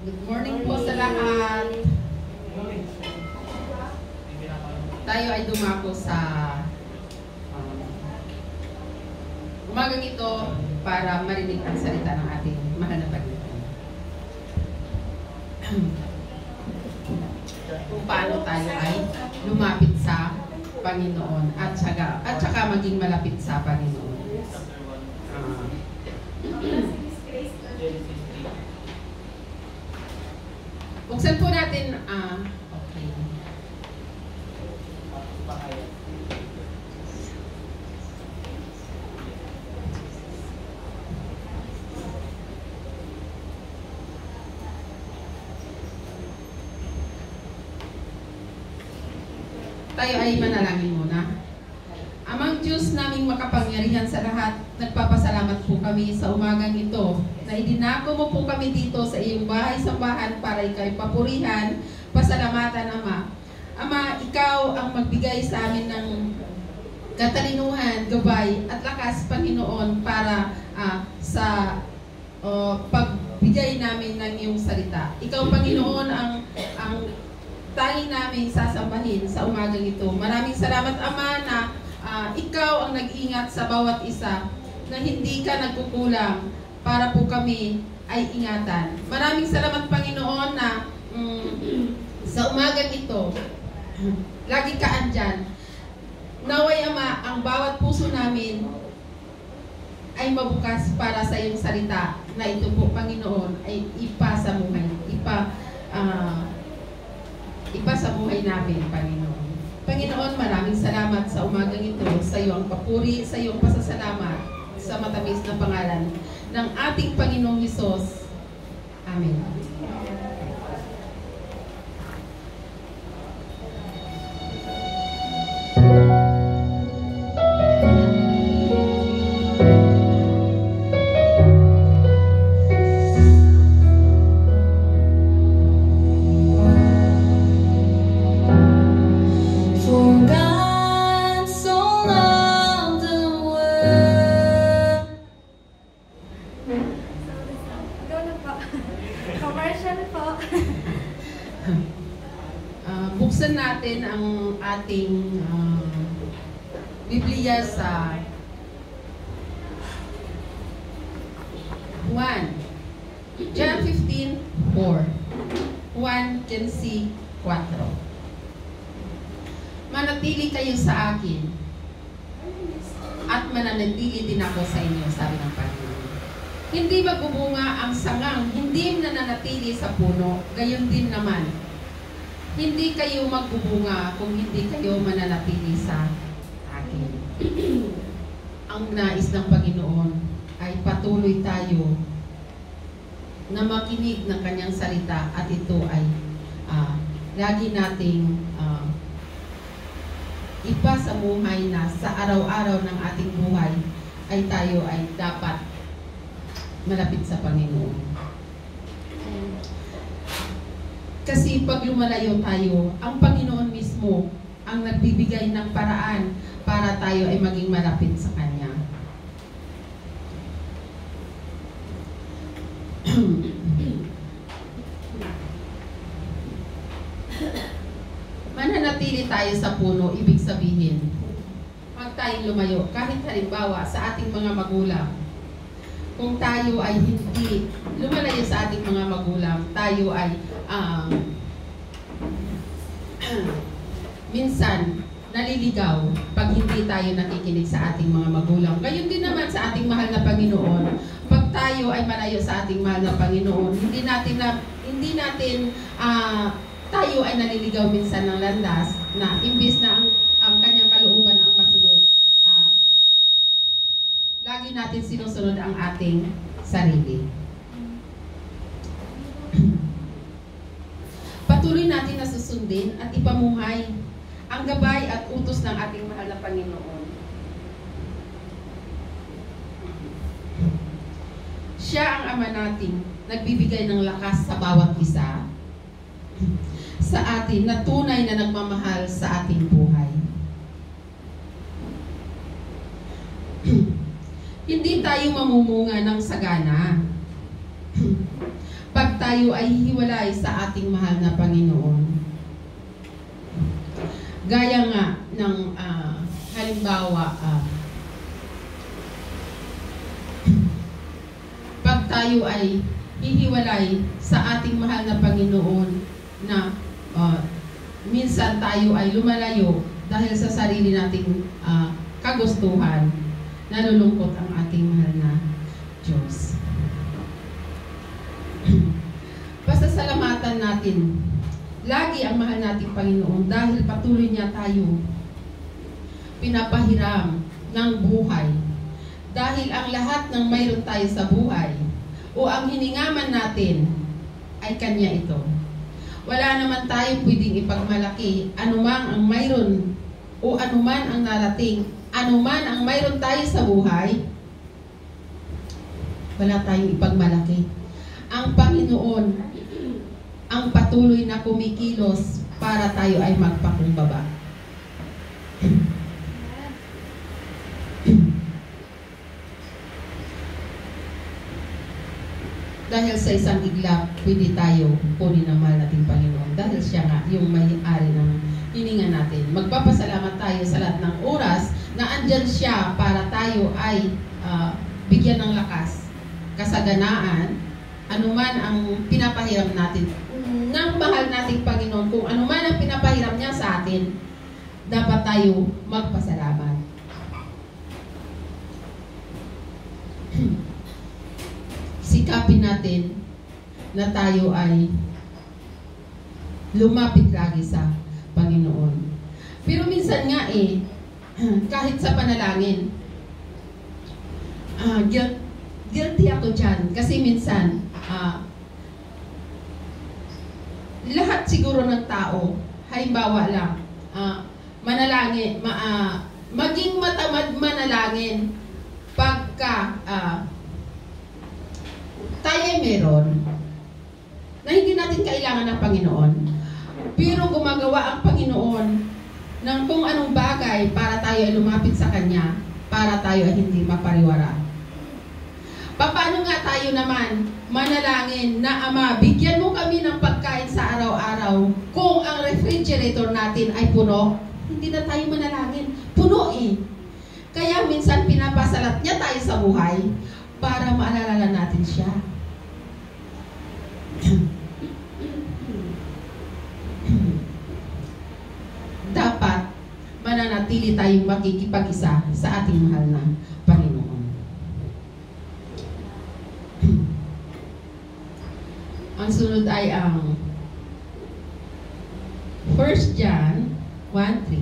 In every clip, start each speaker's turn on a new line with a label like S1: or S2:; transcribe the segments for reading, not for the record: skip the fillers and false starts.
S1: Good morning po sa lahat. Tayo ay dumako sa umagang ito para marinig ang salita ng ating mahal na Panginoon. Kung paano tayo ay lumapit sa Panginoon at saka maging malapit sa Panginoon. Buksan po natin, okay. Tayo ay manalangin muna. Amang Diyos naming makapangyarihan sa lahat, nagpapasalamat po kami sa umagang ito na idinako mo po kami dito sa iyong bahay-sambahan para ikaw'y papurihan, pasalamatan, Ama. Ama, ikaw ang magbigay sa amin ng katalinuhan, gabay at lakas, Panginoon, para sa pagbigay namin ng iyong salita. Ikaw, Panginoon, ang tanging namin sasambahin sa umagang ito. Maraming salamat, Ama, na ikaw ang nag-ingat sa bawat isa, na hindi ka nagkukulang para po kami ay ingatan. Maraming salamat, Panginoon, na sa umagang ito, lagi ka andyan. Naway, Ama, ang bawat puso namin ay mabukas para sa iyong salita na ito po, Panginoon, ay ipasa sa buhay namin, Panginoon. Panginoon, maraming salamat sa umagang ito, sa iyo ang papuri, sa iyo ang pasasalamat, sa matamis na pangalan ng ating Panginoong Hesus. Amen. Buksan natin ang ating Biblia sa John 15:4. 1:4. Manatili kayo sa akin at mananatili din ako sa inyo, sabi ng Panginoon. Hindi magbubunga ang sangang hindi nananatili sa puno, gayon din naman. Hindi kayo magbubunga kung hindi kayo mananatili sa akin. Ang nais ng Panginoon ay patuloy tayo na makinig ng kanyang salita at ito ay lagi nating ipasamuhay na sa araw-araw ng ating buhay ay tayo ay dapat malapit sa Panginoon. Kasi pag lumalayo tayo, ang Panginoon mismo ang nagbibigay ng paraan para tayo ay maging malapit sa Kanya. Mananatili tayo sa puno, ibig sabihin, pag tayong lumayo, kahit halimbawa sa ating mga magulang, kung tayo ay hindi lumalayo sa ating mga magulang, tayo ay minsan naliligaw pag hindi tayo nakikinig sa ating mga magulang. Gayon din naman sa ating mahal na Panginoon. Pag tayo ay malayo sa ating mahal na Panginoon, hindi natin tayo ay naliligaw minsan ng landas na imbis na ang kanyang kalooban ang masunod, lagi natin sinusunod ang ating sarili. Patuloy natin na susundin at ipamuhay ang gabay at utos ng ating mahal na Panginoon. Siya ang Ama natin, nagbibigay ng lakas sa bawat isa sa atin na tunay na nagmamahal sa ating buhay. Hindi tayo mamumunga ng sagana. kapag tayo ay hiwalay sa ating mahal na Panginoon. Gaya nga ng halimbawa, pag tayo ay hihiwalay sa ating mahal na Panginoon na minsan tayo ay lumalayo dahil sa sarili nating kagustuhan, nalulungkot ang ating mahal na Diyos. Pasasalamatan natin lagi ang mahal nating Panginoon dahil patuloy niya tayo pinapahiram ng buhay. Dahil ang lahat ng mayroon tayo sa buhay o ang hiningaman natin ay Kanya ito. Wala naman tayo pwedeng ipagmalaki anumang ang mayroon o anuman ang narating, anuman ang mayroon tayo sa buhay, wala tayong ipagmalaki. Ang Panginoon ang patuloy na kumikilos para tayo ay magpakumbaba. Dahil sa isang iglap, pwede tayo kunin ang mahal nating Panginoon. Dahil siya nga yung may-ari ng hininga natin. Magpapasalamat tayo sa lahat ng oras na andyan siya para tayo ay bigyan ng lakas, kasaganaan, anuman ang pinapahiram natin ng mahal nating Panginoon. Kung anuman ang pinapahiram niya sa atin, dapat tayo magpasalamat. Sikapin natin na tayo ay lumapit lagi sa Panginoon. Pero minsan nga kahit sa panalangin, guilty ako dyan. Kasi minsan, lahat siguro ng tao, halimbawa lang, manalangin, maging matamad manalangin pagka tayo ay meron na hindi natin kailangan ng Panginoon. Pero gumagawa ang Panginoon ng kung anong bagay para tayo ay lumapit sa Kanya, para tayo ay hindi mapariwara. Paano nga tayo naman manalangin na Ama, bigyan mo kami ng pagkain sa araw-araw kung ang refrigerator natin ay puno? Hindi na tayo manalangin. Puno Kaya minsan pinapasalat niya tayo sa buhay para maalala natin siya. Dapat mananatili tayong makikipag-isa sa ating mahal na Panginoon. Ang sunod ay ang 1 John 1:3.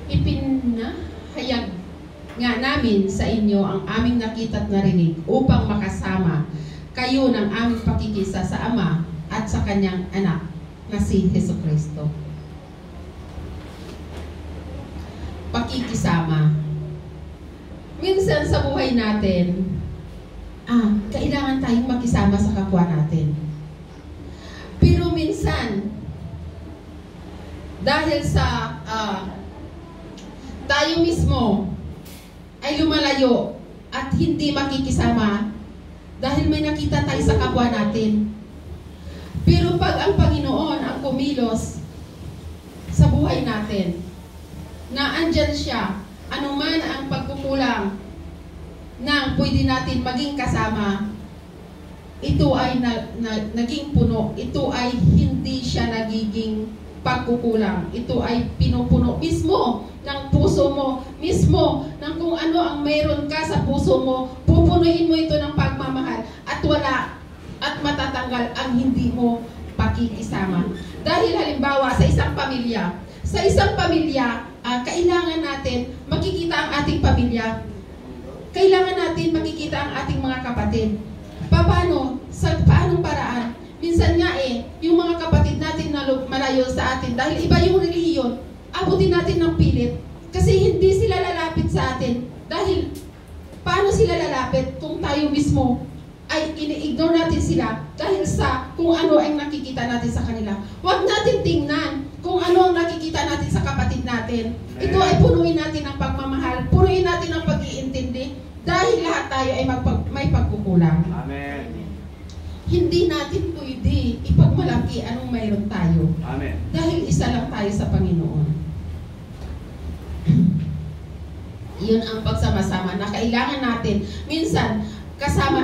S1: Ipinahayag nga namin sa inyo ang aming nakita at narinig upang makasama kayo ng aming pakikisa sa Ama at sa Kanyang anak na si Jesucristo. Pakikisama. Minsan sa buhay natin, kailangan tayong makisama sa kapwa natin. Pero minsan, dahil sa tayo mismo ay lumalayo at hindi makikisama dahil may nakita tayo sa kapwa natin. Pero pag ang Panginoon ang kumilos sa buhay natin, na andyan siya, anuman ang pagkukulang na pwede natin maging kasama, ito ay naging puno. Ito ay hindi siya nagiging pagkukulang. Ito ay pinupuno mismo ng puso mo, mismo ng kung ano ang mayroon ka sa puso mo, pupunuin mo ito ng pagmamahal at wala at matatanggal ang hindi mo pakikisama. Dahil halimbawa sa isang pamilya, kailangan natin makikita ang ating pamilya. Kailangan natin makikita ang ating mga kapatid. Paano? Sa paanong paraan? Minsan nga yung mga kapatid natin na malayo sa atin, dahil iba yung relihiyon, abutin natin ng pilit. Kasi hindi sila lalapit sa atin. Dahil, paano sila lalapit kung tayo mismo ay ini-ignore natin sila dahil sa kung ano ang nakikita natin sa kanila. Huwag natin tingnan kung ano ang nakikita natin sa kapatid natin. Ito ay punuin natin ng pagmamahal, punuin natin ng pag-iintindi. Dahil lahat tayo ay may pagkukulang.
S2: Amen.
S1: Hindi natin pwede ipagmalaki anong mayroon tayo.
S2: Amen.
S1: Dahil isa lang tayo sa Panginoon. Yun ang pagsama-sama na kailangan natin. Minsan,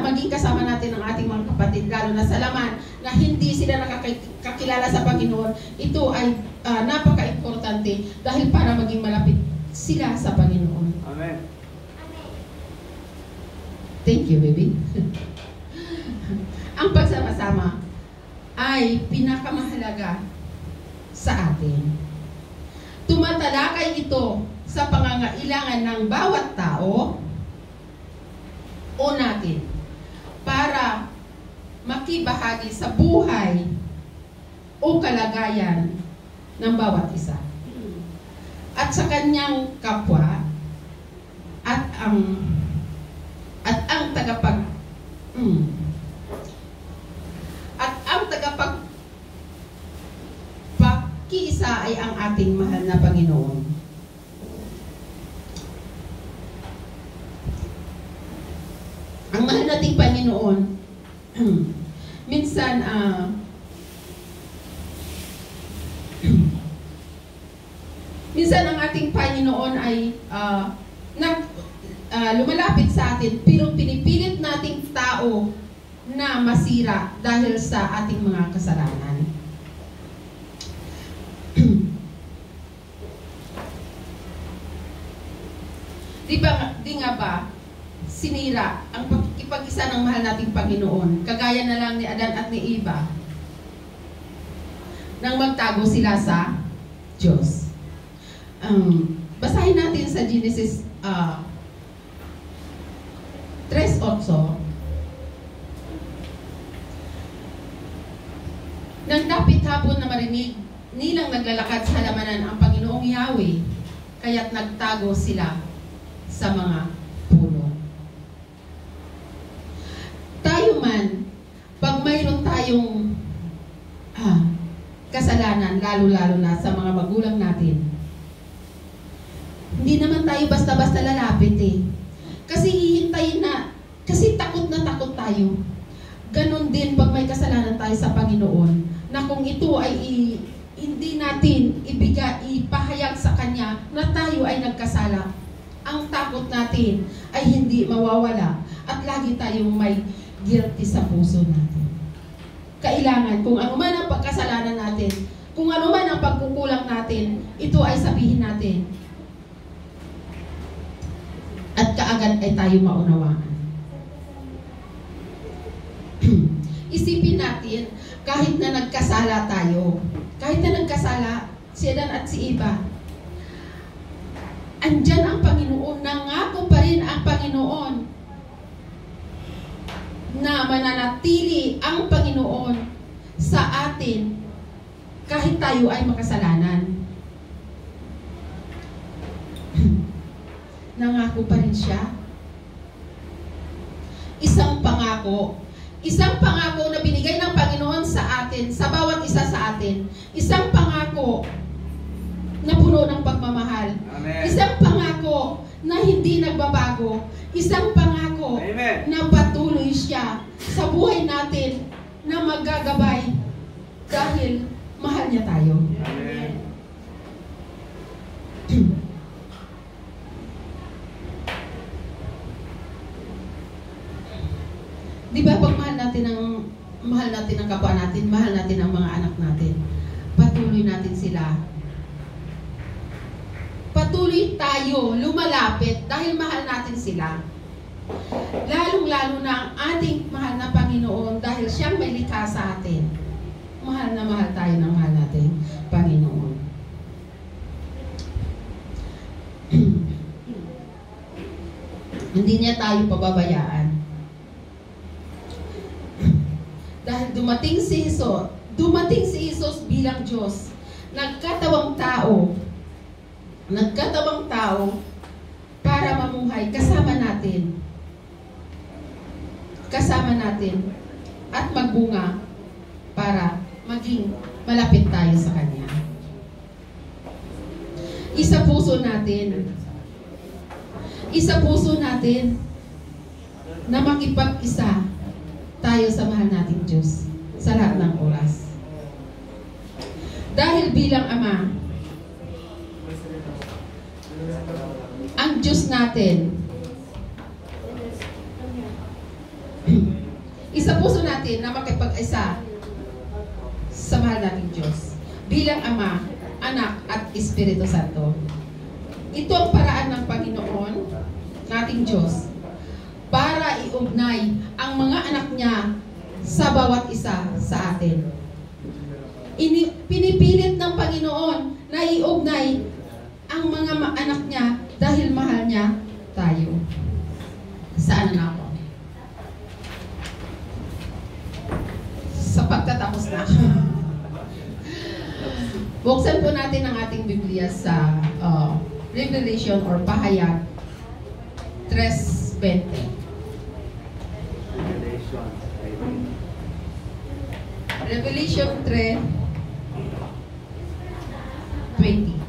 S1: maging kasama natin ang ating mga kapatid, lalo na sa laman, na hindi sila nakakilala sa Panginoon. Ito ay napaka-importante dahil para maging malapit sila sa Panginoon.
S2: Amen.
S1: Thank you, baby. Ang pagsama-sama ay pinakamahalaga sa atin. Tumatalakay ito sa pangangailangan ng bawat tao o natin para makibahagi sa buhay o kalagayan ng bawat isa. At sa kanyang kapwa at ang tagapagkiisa ay ang ating mahal na Panginoon. Ang mahal nating Panginoon, minsan ang ating Panginoon ay lumalapit sa atin, pero pinipilit nating tao na masira dahil sa ating mga kasalanan. Di nga ba sinira ang pagkikipag-isa ng mahal nating Panginoon, kagaya na lang ni Adan at ni Eva nang magtago sila sa Diyos. Basahin natin sa Genesis 3:8. Nang dapit hapon na marinig nilang naglalakad sa halamanan ang Panginoong Yahweh, kaya't nagtago sila sa mga puno. Tayo man, pag mayroon tayong kasalanan, lalo-lalo na sa mga magulang natin, hindi naman tayo basta-basta lalapit Kasi hihintayin kasi takot na takot tayo. Ganon din pag may kasalanan tayo sa Panginoon, na kung ito ay hindi natin ipahayag sa Kanya na tayo ay nagkasala, ang takot natin ay hindi mawawala at lagi tayong may guilty sa puso natin. Kailangan, kung ano man ang pagkasalanan natin, kung ano man ang pagkukulang natin, ito ay sabihin natin. At kaagad ay tayo maunawaan. Isipin natin, kahit na nagkasala tayo, kahit na nagkasala si Adan at si Eva, andyan ang Panginoon, nangako pa rin ang Panginoon na mananatili ang Panginoon sa atin kahit tayo ay makasalanan. Nangako pa rin siya. Isang pangako na binigay ng Panginoon sa atin, sa bawat isa sa atin. Isang pangako na puno ng pagmamahal.
S2: Amen.
S1: Isang pangako na hindi nagbabago. Isang pangako
S2: Amen.
S1: na patuloy siya sa buhay natin na maggagabay dahil mahal niya tayo.
S2: Amen.
S1: Di ba pag mahal natin ang kapwa natin, mahal natin ang mga anak natin, patuloy natin sila. Patuloy tayo lumalapit dahil mahal natin sila. Lalong-lalo na ang ating mahal na Panginoon dahil siyang may likha sa atin. Mahal na mahal tayo ng mahal natin Panginoon. Hindi niya tayo pababayaan. Dahil dumating si Jesus bilang Diyos, nagkatawang tao para mamuhay kasama natin at magbunga para maging malapit tayo sa Kanya. Isa puso natin na makipag-isa tayo sa mahal nating Diyos sa lahat ng oras. Dahil bilang Ama, ang Diyos natin, isa puso natin na makipag-isa sa mahal nating Diyos. Bilang Ama, Anak at Espiritu Santo. Ito ang paraan ng Panginoon nating Diyos para iugnay ang mga anak niya sa bawat isa sa atin. Pinipilit ng Panginoon na iugnay ang mga anak niya dahil mahal niya tayo. Saan na ako? Sa pagtatapos na ako. Buksan po natin ang ating Biblia sa Revelation or Pahayag 3:20. Revelation 3:20.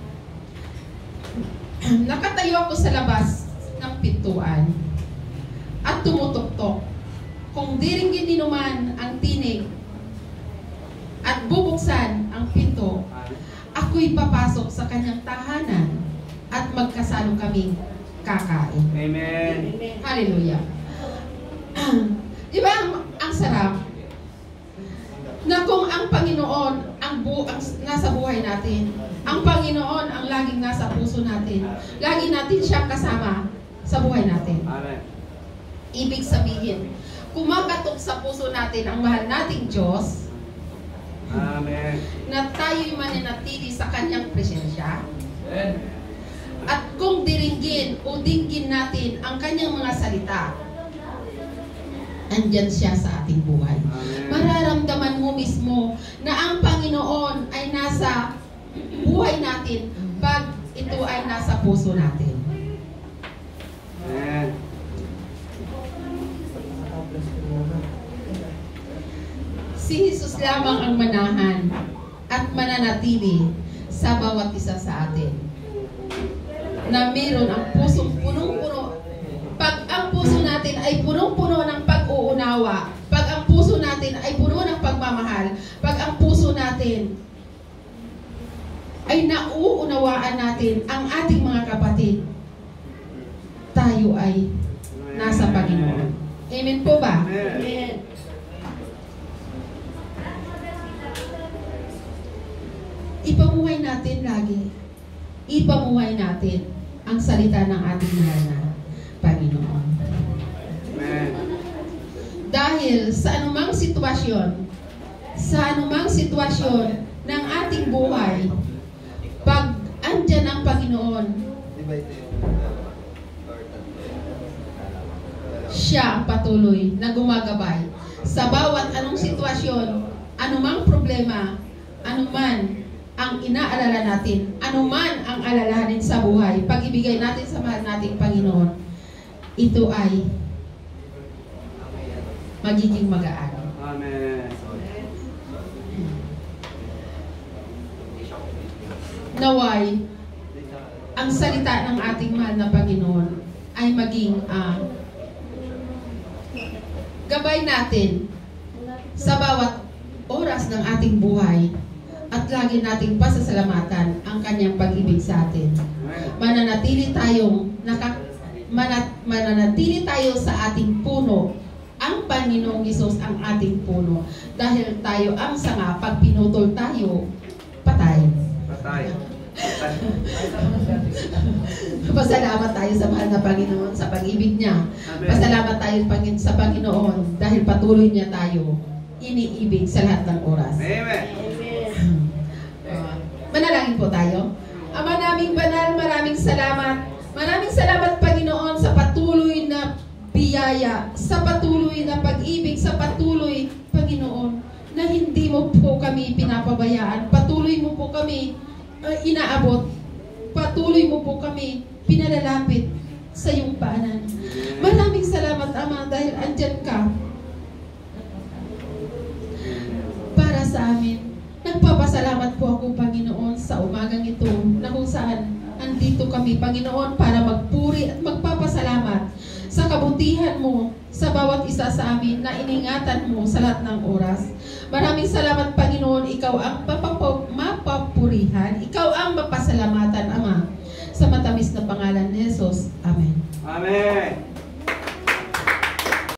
S1: Nakatayo ako sa labas ng pintuan at tumutuktok. Kung diringgin ni naman ang tinig at bubuksan ang pinto, ako'y papasok sa kanyang tahanan at magkasalo kaming kakain.
S2: Amen.
S1: Hallelujah. Diba ang sarap na kung ang Panginoon ang nasa buhay natin, ang Panginoon ang laging nasa puso natin, lagi natin siyang kasama sa buhay natin.
S2: Amen.
S1: Ibig sabihin, kumakatok sa puso natin ang mahal nating Diyos.
S2: Amen.
S1: Na tayo'y mananatili sa kanyang presensya.
S2: Amen.
S1: At kung diringgin o dinggin natin ang kanyang mga salita, andyan siya sa ating buhay.
S2: Amen.
S1: Mararamdaman mo mismo na ang Panginoon ay nasa buhay natin pag ito ay nasa puso natin.
S2: Amen.
S1: Si Jesus lamang ang manahan at mananatili sa bawat isa sa atin. Na meron ang pusong punong-puno. Pag ang puso natin ay punong-puno ng pag-uunawa, pag ang puso natin ay puno ng pagmamahal, pag ang puso natin ay nauunawaan natin ang ating mga kapatid, tayo ay nasa Panginoon. Amen po ba?
S2: Amen.
S1: Ipamuhay natin lagi. Ipamuhay natin ang salita ng ating mahal na Panginoon.
S2: Amen.
S1: Dahil sa anumang sitwasyon ng ating buhay, pag andyan ang Panginoon, siya ang patuloy na gumagabay sa bawat anong sitwasyon, anumang problema, anuman ang inaalala natin, anuman ang alalahanin sa buhay, pag-ibigay natin sa mahal nating Panginoon, ito ay magiging magaan.
S2: Amen.
S1: Naway, ang salita ng ating mahal na Panginoon ay maging gabay natin sa bawat oras ng ating buhay at lagi nating pasasalamatan ang kanyang pag-ibig sa atin. Mananatili tayo sa ating puno. Ang Panginoong Hesus ang ating puno. Dahil tayo ang sanga, pag pinutol tayo, patay.
S2: Patay.
S1: Pasalamat tayo sa mahal na Panginoon sa pag-ibig niya. Pasalamat tayo sa Panginoon dahil patuloy niya tayo iniibig sa lahat ng oras.
S2: Amen.
S1: Manalangin po tayo. Ama naming banal, maraming salamat. Maraming salamat, Panginoon, sa patuloy na biyaya, sa patuloy na pag-ibig, sa patuloy, Panginoon, na hindi mo po kami pinapabayaan. Patuloy mo po kami inaabot. Patuloy mo po kami pinalalapit sa iyong paanan. Maraming salamat, Ama, dahil andyan ka para sa amin. Nagpapasalamat po ako, Panginoon, sa umagang ito na kung saan andito kami, Panginoon, para magpuri at magpapasalamat sa kabutihan mo sa bawat isa sa amin na iningatan mo sa lahat ng oras. Maraming salamat, Panginoon. Ikaw ang mapapurihan. Ikaw ang mapasalamatan, Ama. Sa matamis na pangalan ni Jesus. Amen.
S2: Amen.